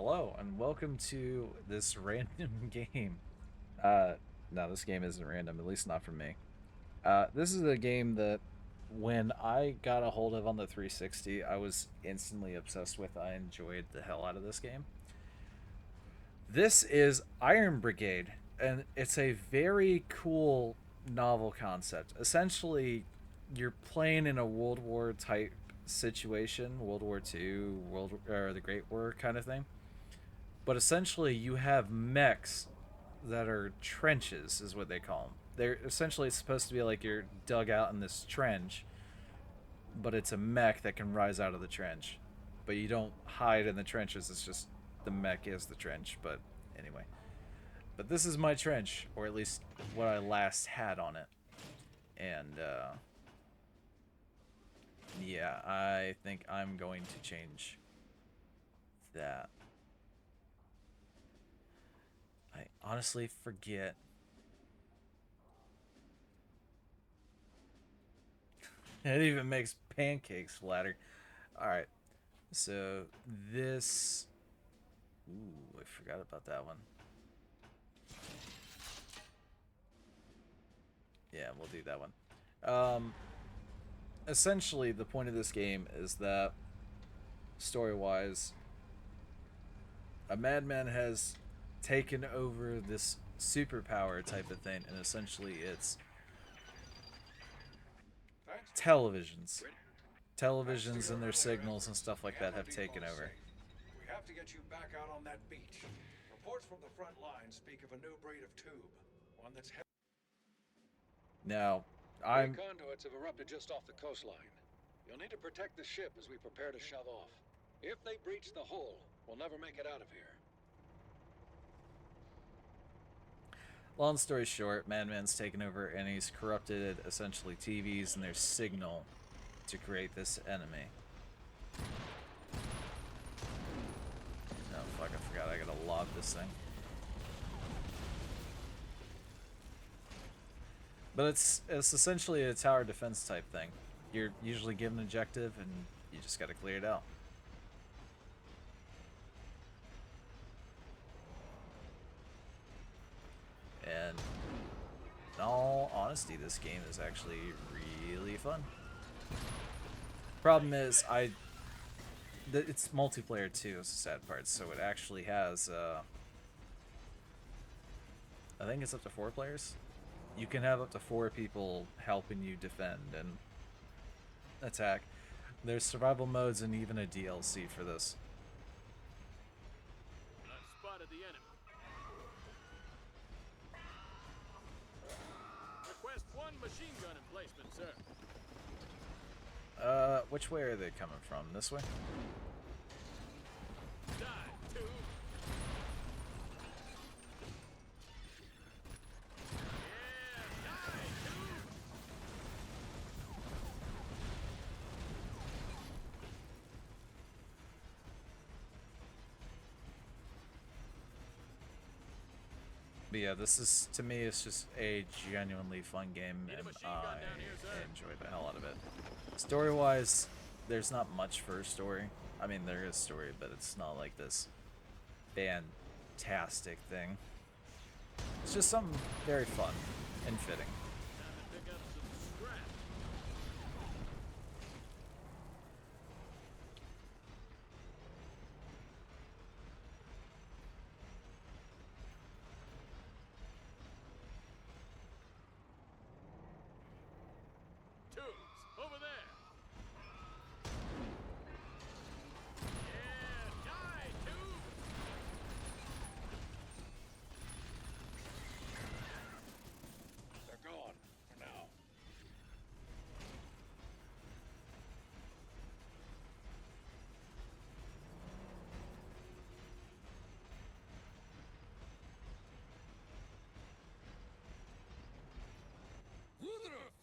Hello and welcome to this random game. Uh, no, this game isn't random, at least not for me. This is a game that when I got a hold of on the 360, I was instantly obsessed with. I enjoyed the hell out of this game. This is Iron Brigade, and it's a very cool novel concept. Essentially, you're playing in a World War type situation, World War II, World or the Great War kind of thing. But essentially, you have mechs that are trenches, is what they call them. They're essentially supposed to be like you're dug out in this trench, but it's a mech that can rise out of the trench. But you don't hide in the trenches. It's just the mech is the trench. But anyway, but this is my trench, or at least what I last had on it. And yeah, I think I'm going to change that. I honestly forget. It even makes pancakes flatter. All right. So this. Ooh, I forgot about that one. Yeah, we'll do that one. Um, Essentially, the point of this game is that, story wise, a madman has taken over this superpower type of thing, and essentially it's televisions. Televisions and their signals and stuff like that have taken over. We have to get you back out on that beach. Reports from the front line speak of a new breed of tube. One that's heavy. Now, Three I'm conduits have erupted just off the coastline. You'll need to protect the ship as we prepare to shove off. If they breach the hull, we'll never make it out of here. long story short, Madman's taken over and he's corrupted essentially TVs and their signal to create this enemy. No, fuck, I forgot. I gotta lob this thing. But it's essentially a tower defense type thing. You're usually given an objective and you just gotta clear it out. And in all honesty, this game is actually really fun. Problem is, it's multiplayer too. Is the sad part. So it actually has, I think it's up to 4 players. You can have up to 4 people helping you defend and attack. There's survival modes and even a DLC for this. I've spotted the enemy. Request one machine gun emplacement, sir. Which way are they coming from? This way? Die, two. Yeah, die, two. But yeah, this is, to me, it's just a genuinely fun game, Need a and machine gun down here, sir. I enjoy the hell out of it. Story-wise, there's not much for a story. I mean, there is story, but it's not like this fantastic thing. It's just something very fun and fitting. Time to pick up some scrap. Tubes, over there. Yeah, die, tube. They're gone for now. Woodruff!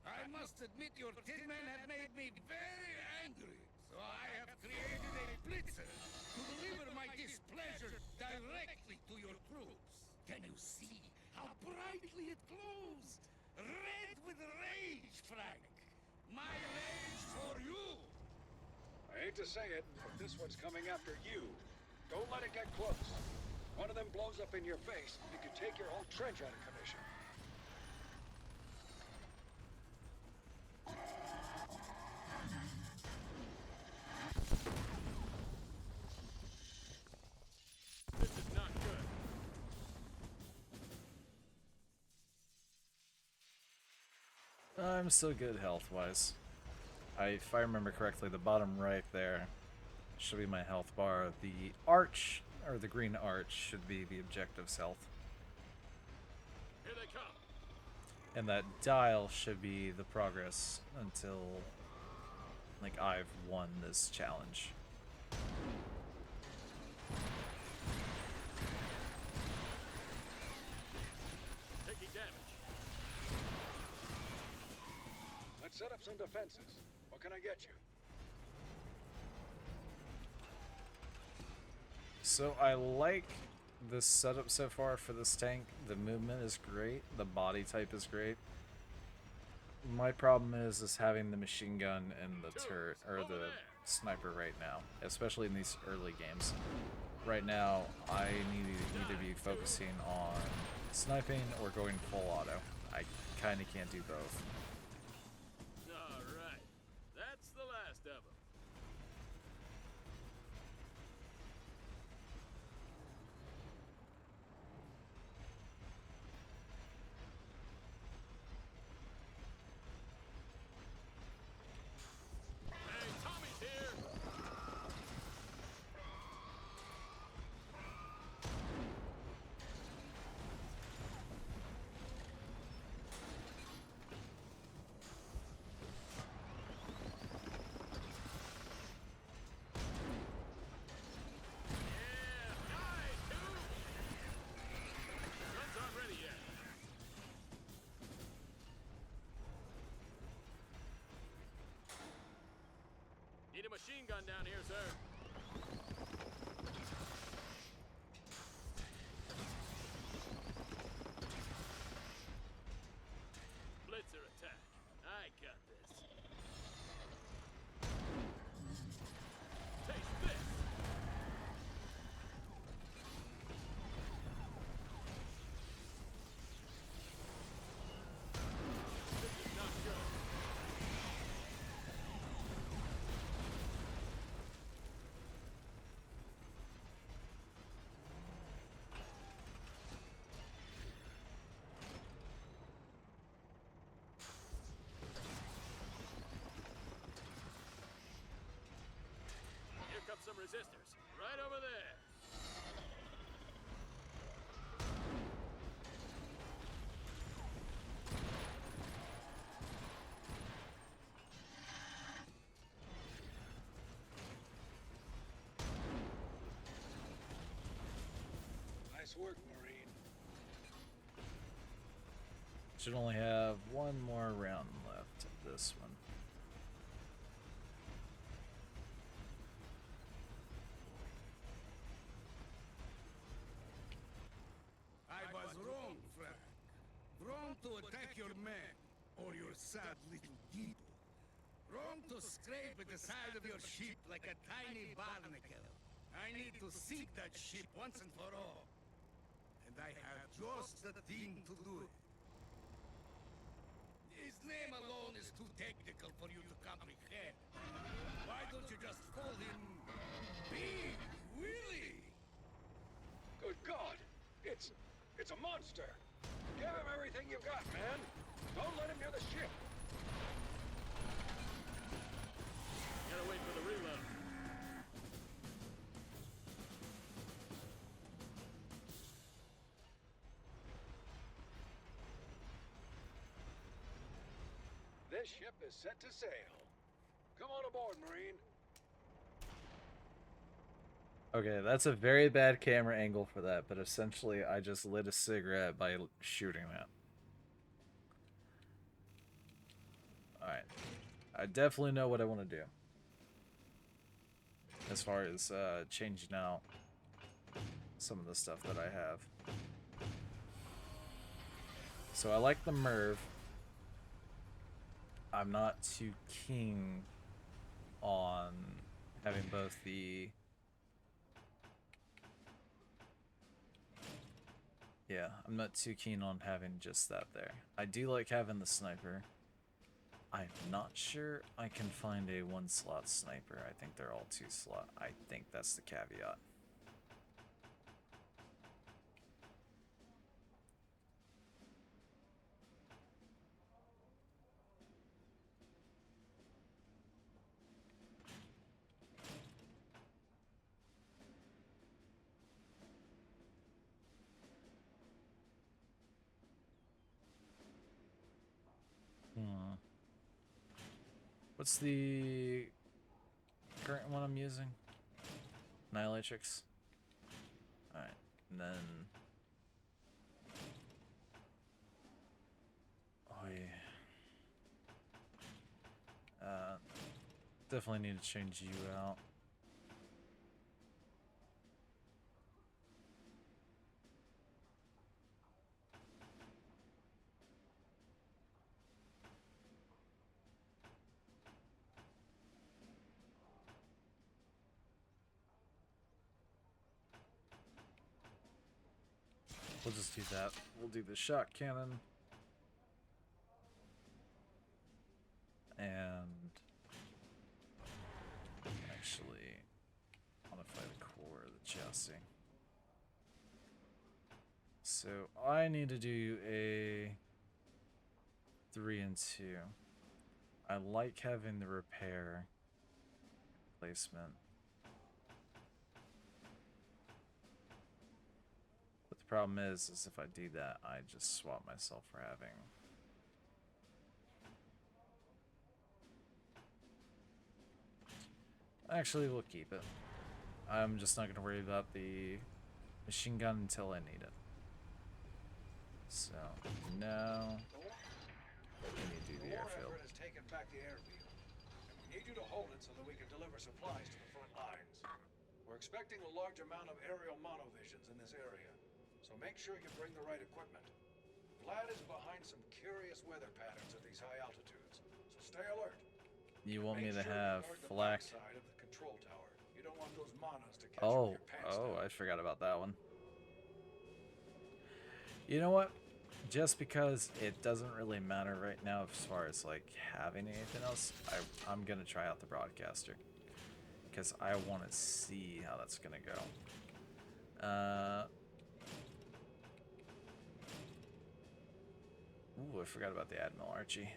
I must admit your tin man had made me very angry, so I have created a blitzer to deliver my displeasure directly to your troops. Can you see how brightly it glows? Red with rage, Frank. My rage for you. I hate to say it, but this one's coming after you. Don't let it get close. One of them blows up in your face, you can take your whole trench out of commission. This is not good. I'm still good health-wise. If I remember correctly, the bottom right there should be my health bar. The arch, or the green arch, should be the objective's health. Here they come. And that dial should be the progress until, like, I've won this challenge. Taking damage. Let's set up some defenses. What can I get you? So I like the setup so far for this tank. The movement is great. The body type is great. My problem is having the machine gun and the turret, or the sniper right now, especially in these early games. Right now, I need to be focusing on sniping or going full auto. I kind of can't do both. All right. That's the last of them. Hey, Tommy's here. Yeah, die, dude. Guns aren't ready yet. Need a machine gun down here, sir. Blitzer attack. I got this. Taste this. This is not good. Here come some resistors. Right over there. Nice work, Marine. Should only have one more round left of this one. I was wrong, Frank. Wrong to attack your men, or your sad little people. Wrong to scrape at the side of your ship like a tiny barnacle. I need to sink that ship once and for all. And I have just the thing to do it. His name alone is too technical for you to comprehend. Why don't you just call him Big Willie? Good God! It's a monster! Give him everything you've got, man! Don't let him near the ship! Gotta wait for the reload. This ship is set to sail. Come on aboard, Marine. Okay, that's a very bad camera angle for that, but essentially I just lit a cigarette by shooting that. Alright. I definitely know what I want to do. As far as changing out some of the stuff that I have. So I like the Merv. I'm not too keen on having both the Yeah, I'm not too keen on having just that there. I do like having the sniper. I'm not sure I can find a 1-slot sniper. I think they're all 2-slot. I think that's the caveat. What's the current one I'm using? Annihilatrix. Alright, and then... Oh yeah. Definitely need to change you out. We'll just do that. We'll do the shot cannon. And actually modify the core of the chassis. So I need to do a 3 and 2. I like having the repair placement. But the problem is if I do that, I just swap myself for having. Actually, we'll keep it. I'm just not going to worry about the machine gun until I need it. So, now, we need to do the airfield. War effort has taken back the airfield, and we need you to hold it so that we can deliver supplies to the front lines. We're expecting a large amount of aerial monovisions in this area, so make sure you bring the right equipment. Vlad is behind some curious weather patterns at these high altitudes, so stay alert. You want me Make to sure you have guard the flak? backside of the control tower. You don't want those monos to catch you with your pants down. I forgot about that one. You know what? Just because it doesn't really matter right now as far as like having anything else, I'm gonna try out the broadcaster because I want to see how that's gonna go. Ooh, I forgot about the Admiral Archie.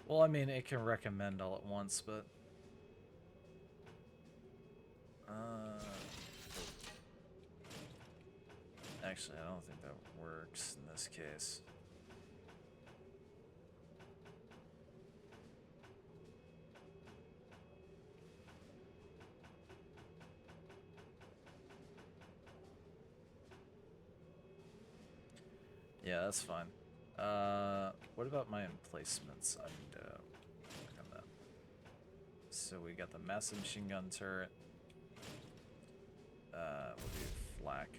Well, I mean, it can recommend all at once, but... Actually, I don't think that works in this case. Yeah, that's fine. What about my emplacements? I need to work on that. So we got the massive machine gun turret. We'll do flak.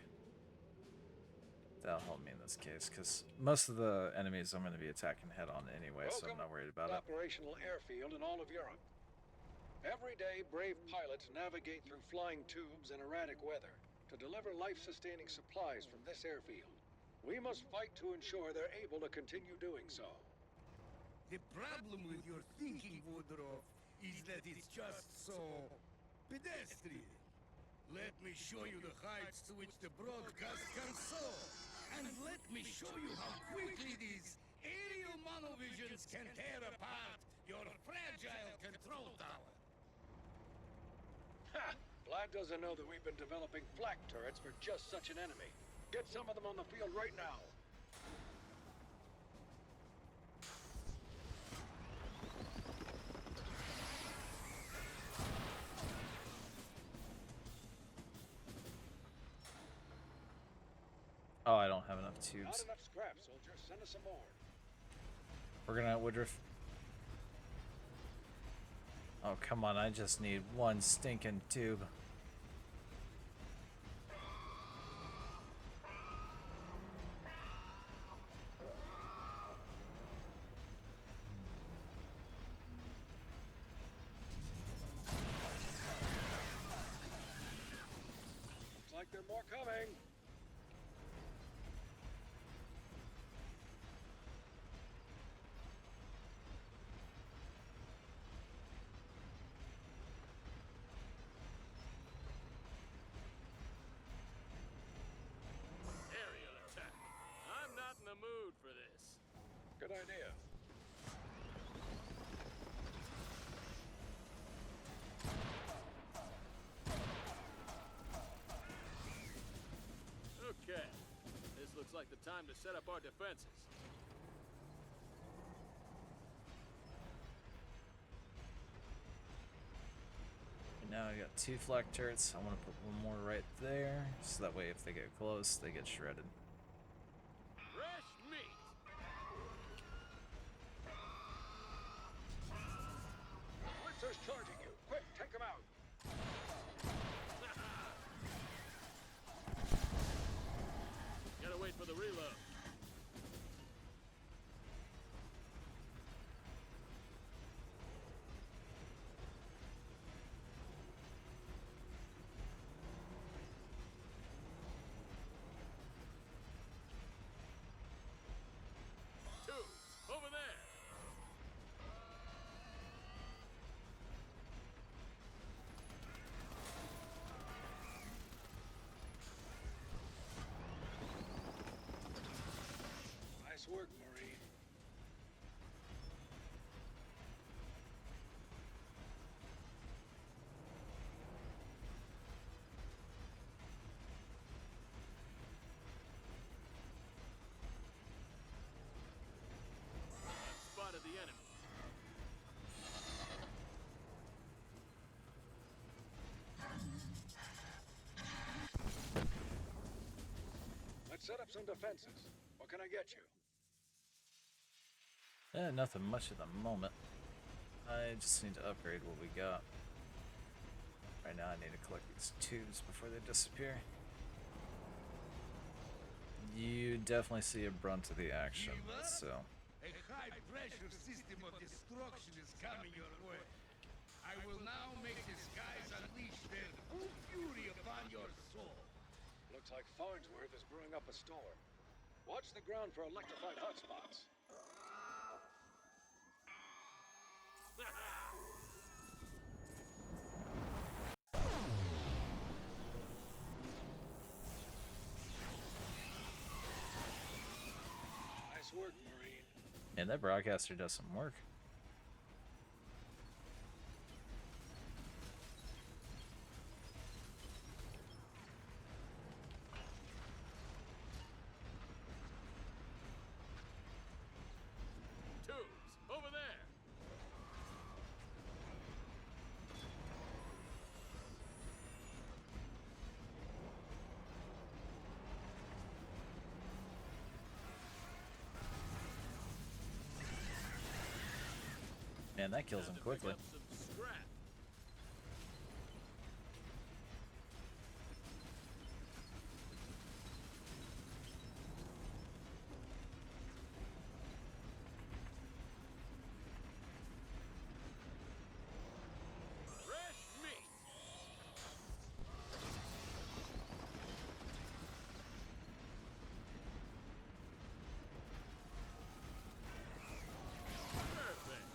That'll help me in this case, because most of the enemies I'm going to be attacking head-on anyway, so I'm not worried about it. Operational airfield in all of Europe. Every day, brave pilots navigate through flying tubes and erratic weather to deliver life-sustaining supplies from this airfield. We must fight to ensure they're able to continue doing so. The problem with your thinking, Woodruff, is that it's just so pedestrian. Let me show you the heights to which the broadcast can soar. And let me show you how quickly these aerial monovisions can tear apart your fragile control tower. Ha! Vlad doesn't know that we've been developing flak turrets for just such an enemy. Get some of them on the field right now. Oh, I don't have enough Not tubes. enough scrap, soldier. Send us some more. We're gonna Woodruff. Oh, come on, I just need one stinking tube. like there are more coming. Aerial attack. I'm not in the mood for this. Good idea. Okay. This looks like the time to set up our defenses. And now I got 2 flak turrets. I want to put one more right there, so that way if they get close, they get shredded. Fresh meat. Blitzer's charging you. Quick, take him out. Gotta wait for the reload. Tubes, over there. Nice work, Marine. I've spotted the enemy. Let's set up some defenses. What can I get you? Nothing much at the moment. I just need to upgrade what we got. Right now I need to collect these tubes before they disappear. You definitely see a brunt of the action, so... A high-pressure system of destruction is coming your way. I will now make the skies unleash their full fury upon your soul. Looks like Farnsworth is brewing up a storm. Watch the ground for electrified hotspots. Nice work, Marine. And that broadcaster does some work. Tubes, over there. Man, that kills Time him to pick quickly. up some scrap. Fresh meat. Perfect.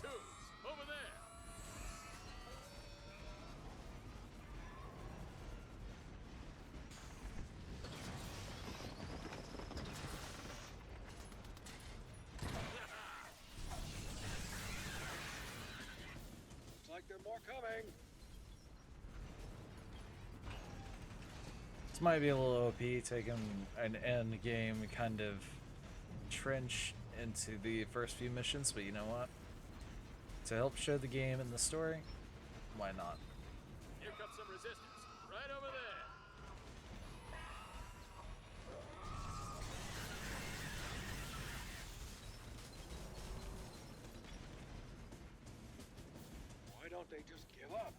Tubes, over there. Looks like there are more coming. This might be a little OP, taking an end game kind of trench into the first few missions, but you know what? To help show the game and the story, why not? Here comes some resistance. Right over there. Why don't they just give up?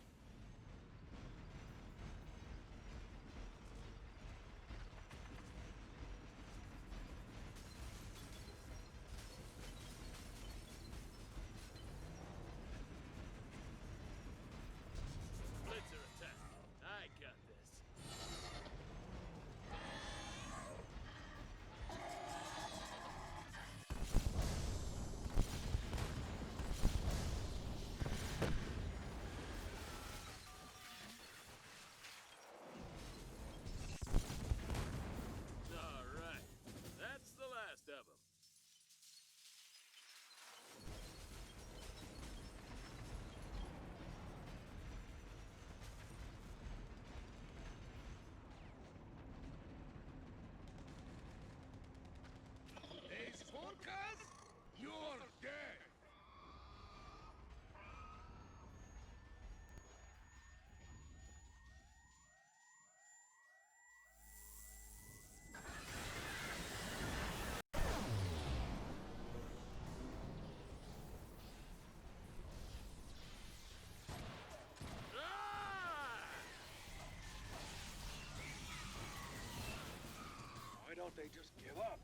don't they just give up?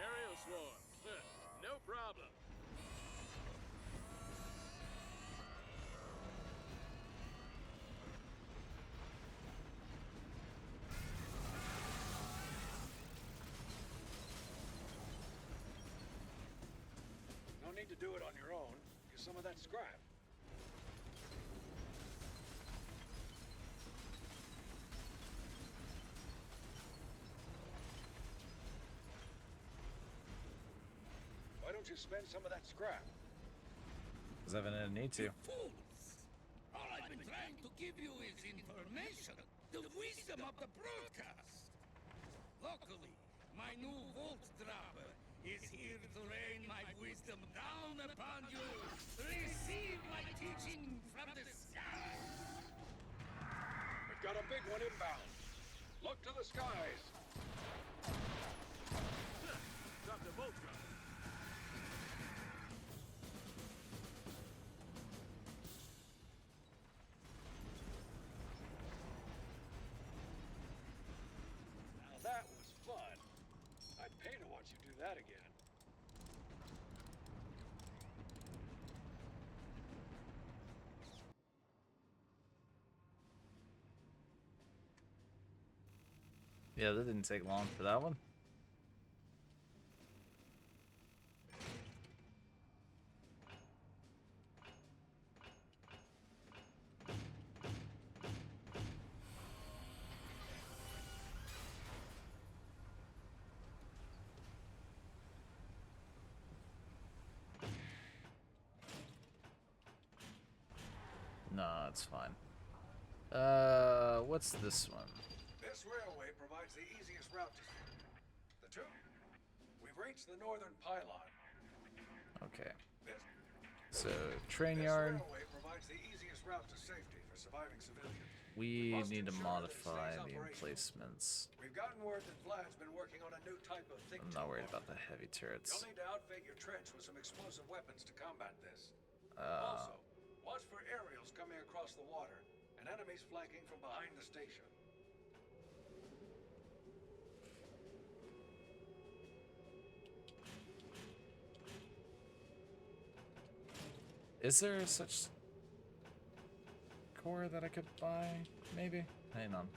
Aerial swarm. Huh, no problem. No need to do it on your own. Use some of that scrap. Why don't you spend some of that scrap? Because I haven't need to. You fools! All I've been trying to give you is information, the wisdom of the broadcast. Luckily, my new Volt Dropper is here to rain my wisdom down upon you. Receive my teaching from the sky. We've got a big one inbound. Look to the skies. Huh, dropped a bolt drop. Now that was fun. I'd pay to watch you do that again. Yeah, that didn't take long for that one. No, it's fine. What's this one? This railway provides the easiest route to the two. We've reached the northern pylon. Okay. This, So, train this yard. railway provides the easiest route to safety for surviving civilians. We must need to ensure that it modify stays the operational. emplacements. We've gotten word that Vlad's been working on a new type of thick I'm not worried tube about the heavy turrets. You'll need to outfit your trench with some explosive weapons to combat this. Uh, Also, watch for aerials coming across the water and enemies flanking from behind the station. is there such core that I could buy? Maybe? Hang on.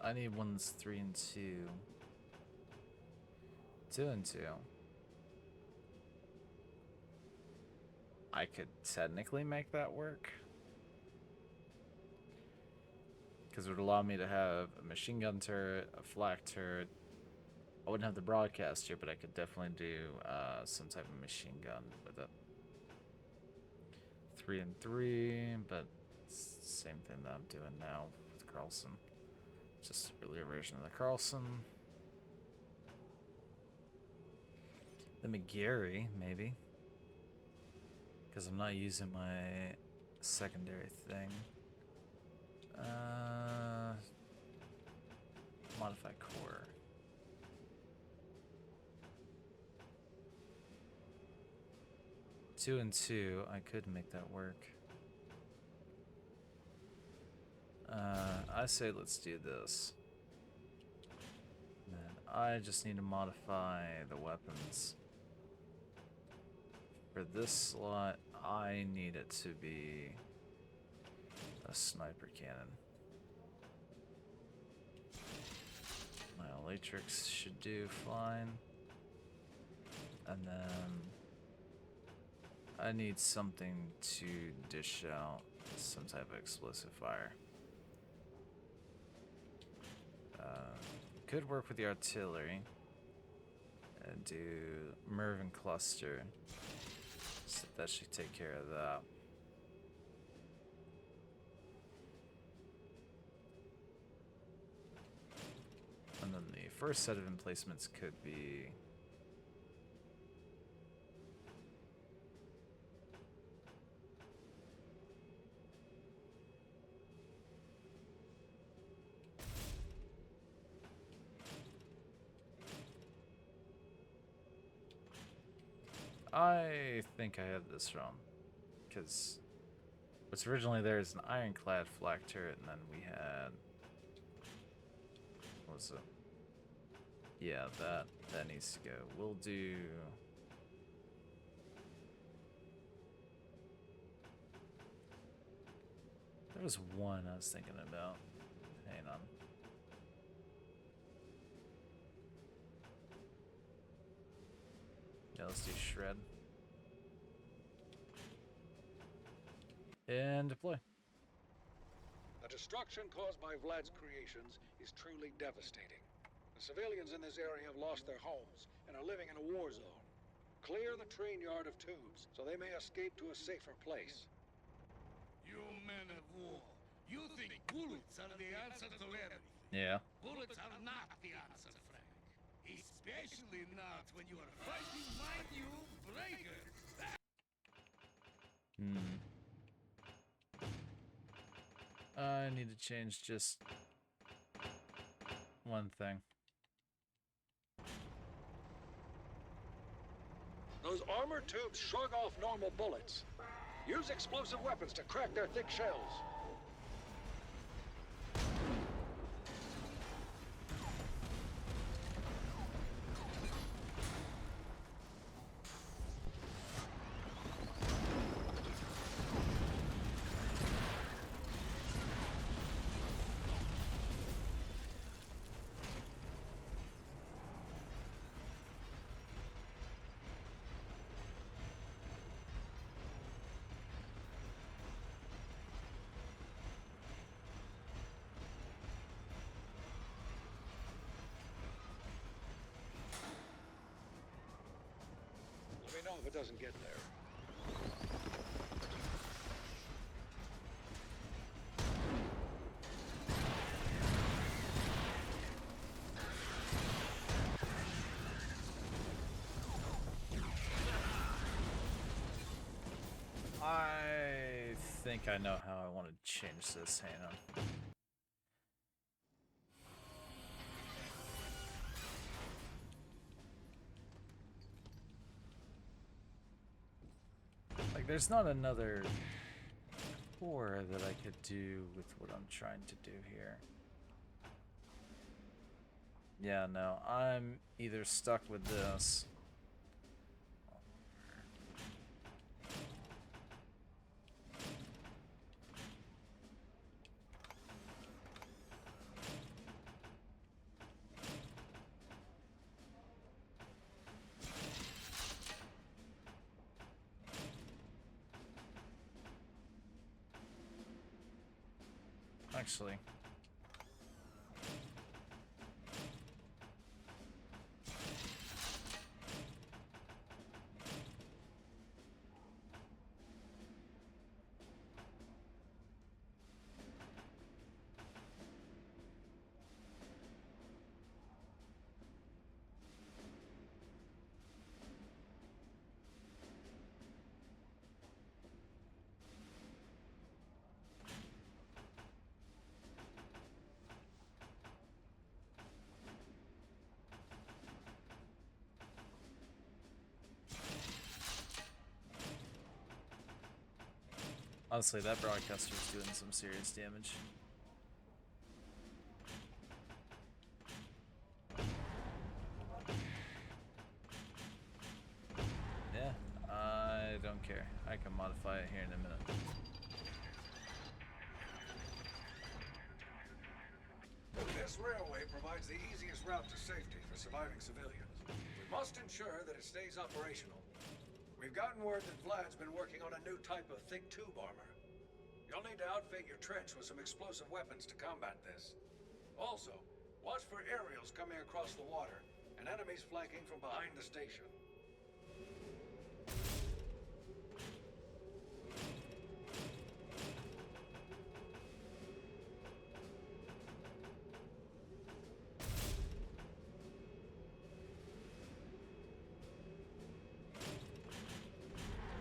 I need ones 3 and 2. 2 and 2. I could technically make that work. Because it would allow me to have a machine gun turret, a flak turret. I wouldn't have the broadcaster, but I could definitely do some type of machine gun with it. 3 and 3, but it's the same thing that I'm doing now with Carlson. Just an earlier version of the Carlson. The McGarry, maybe. Because I'm not using my secondary thing. Modify core. Two and 2, I could make that work. I say let's do this. And then I just need to modify the weapons. For this slot, I need it to be a sniper cannon. My Elatrix should do fine. And then I need something to dish out some type of explosive fire. Could work with the artillery and do Mervyn cluster. So that should take care of that. And then the first set of emplacements could be I think I have this wrong. Because what's originally there is an ironclad flak turret, and then we had... What was it? Yeah, that needs to go. We'll do... There was one I was thinking about. Hang on. Yeah, let's do shred. And deploy. The destruction caused by Vlad's creations is truly devastating. The civilians in this area have lost their homes and are living in a war zone. Clear the train yard of tubes so they may escape to a safer place. You men of war, you think bullets are the answer to everything. Yeah. Bullets are not the answer, Frank. Especially not when you are fighting, mind you, breakers. I need to change just one thing. Those armor tubes shrug off normal bullets. Use explosive weapons to crack their thick shells. Let me know if it doesn't get there. I think I know how I want to change this. Hang on. Like, there's not another core that I could do with what I'm trying to do here. Yeah, no, I'm either stuck with this. Actually, honestly, that broadcaster is doing some serious damage. Yeah, I don't care. I can modify it here in a minute. This railway provides the easiest route to safety for surviving civilians. We must ensure that it stays operational. We've gotten word that Vlad's been working on a new type of thick tube armor. You'll need to outfit your trench with some explosive weapons to combat this. Also, watch for aerials coming across the water and enemies flanking from behind the station.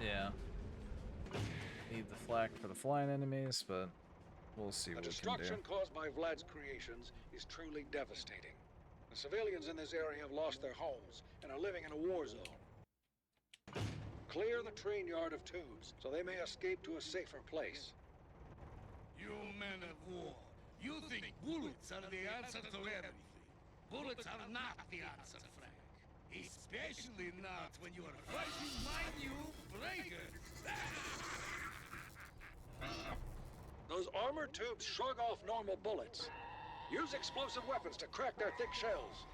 Yeah. Need the flak for the flying enemies, but we'll see what The we can do. destruction caused by Vlad's creations is truly devastating. The civilians in this area have lost their homes and are living in a war zone. Clear the train yard of tubes, so they may escape to a safer place. You men of war, you think bullets are the answer to everything. Bullets are not the answer, Frank. Especially not when you are fighting my new Brigade. Those armored tubes shrug off normal bullets. Use explosive weapons to crack their thick shells.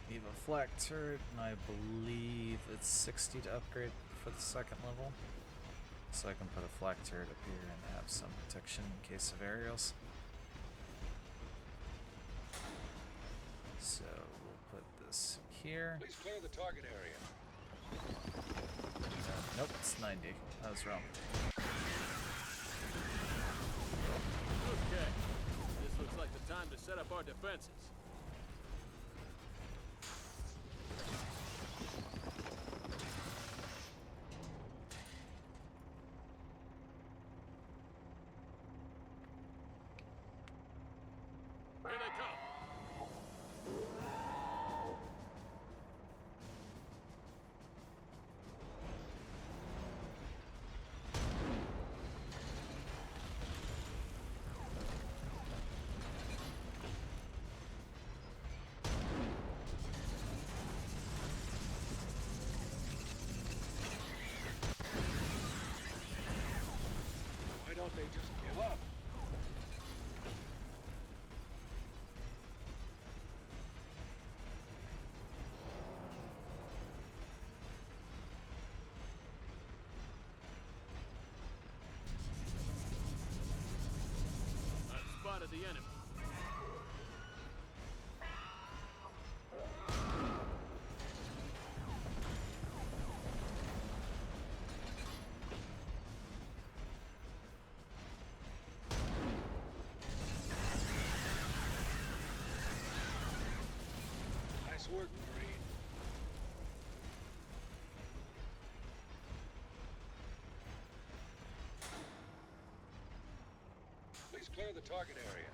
We have a flak turret, and I believe it's 60 to upgrade for the second level. So I can put a flak turret up here and have some protection in case of aerials. So we'll put this here. Please clear the target area. Nope, it's 90. I was wrong. Okay. This looks like the time to set up our defenses. Here they come. Why don't they just give up? I've spotted the enemy. Nice work, Marine. Please clear the target area.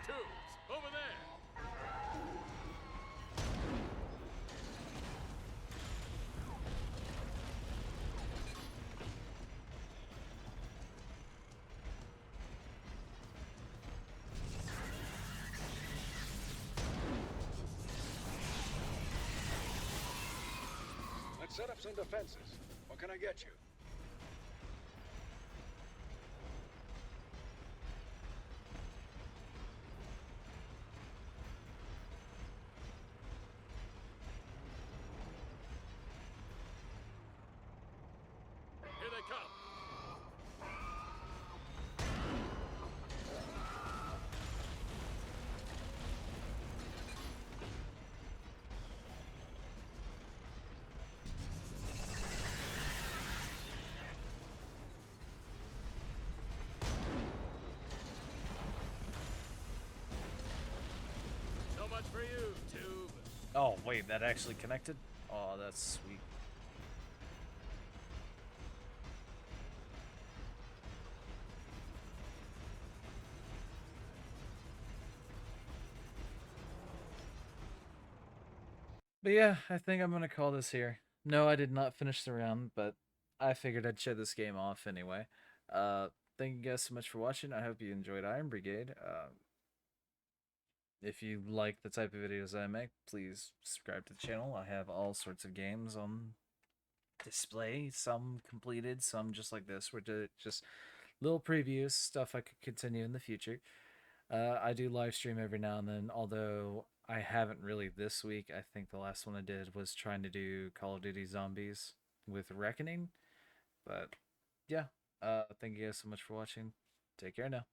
Tubes, over there. Let's set up some defenses. What can I get you? Here they come. So much for you, Tube. Oh, wait, that actually connected? Oh, that's sweet. But yeah, I think I'm gonna call this here. No, I did not finish the round, but I figured I'd show this game off anyway. Thank you guys so much for watching. I hope you enjoyed Iron Brigade. If you like the type of videos I make, please subscribe to the channel. I have all sorts of games on display, some completed, some just like this, where just little previews, stuff I could continue in the future. I do live stream every now and then, although I haven't really this week. I think the last one I did was trying to do Call of Duty Zombies with Reckoning. But yeah, thank you guys so much for watching. Take care now.